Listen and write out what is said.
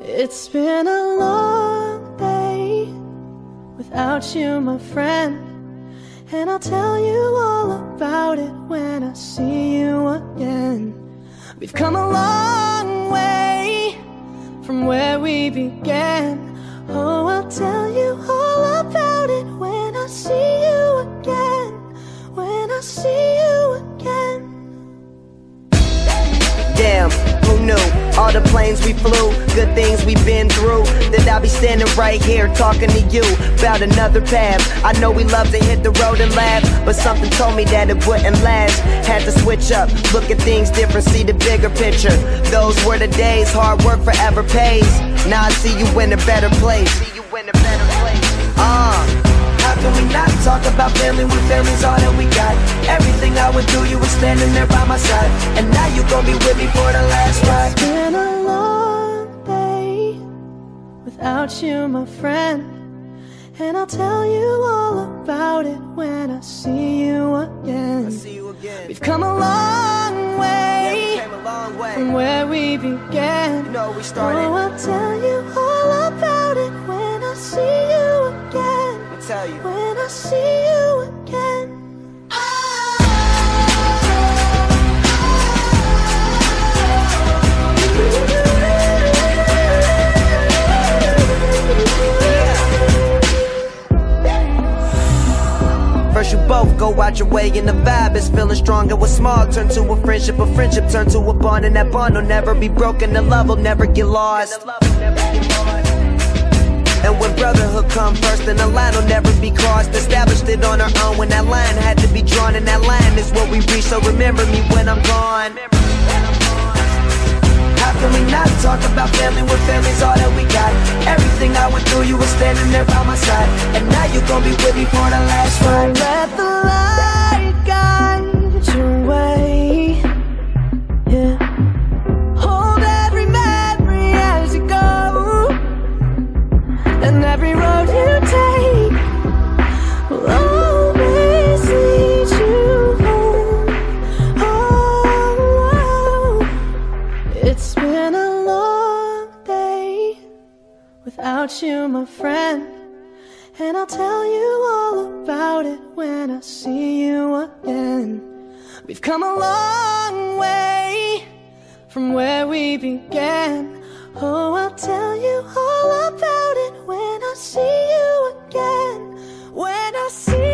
It's been a long day without you, my friend, and I'll tell you all about it when I see you again. We've come a long way from where we began. Oh, I'll tell you all about it when I see you again. When I see you again. Damn, who knew? All the planes we flew, good things we've been through, that I'll be standing right here talking to you about another path. I know we love to hit the road and laugh, but something told me that it wouldn't last. Had to switch up, look at things different, see the bigger picture. Those were the days, hard work forever pays. Now I see you in a better place. How can we not talk about family when family's all that we got? Everything I would do, you were standing there by my side, and now you gon' be with me for the last ride. It's been a long day without you, my friend, and I'll tell you all about it when I see you again. We've come a long way, from where we began. You know we started. Oh, I'll tell you all about it when I see you again. Tell you. When I see you again. First you both go out your way and the vibe is feeling strong. And what's small turn to a friendship turn to a bond, and that bond will never be broken. The love will never get lost. And when brotherhood come first, then the line will never be crossed. Established it on our own when that line had to be drawn, and that line is what we reach. So remember me when I'm gone. How can we not talk about family when family's all that we got? Everything I went through, you were standing there by my side, and now you gon' be with me for the last ride. Let the light guide your way. Yeah. Hold every memory as you go, and every road you take will always lead you home. Oh, it's been a long day without you, my friend, and I'll tell you all about it when I see you again. We've come a long way from where we began. Oh, I'll tell you all about it when I see you again. When I see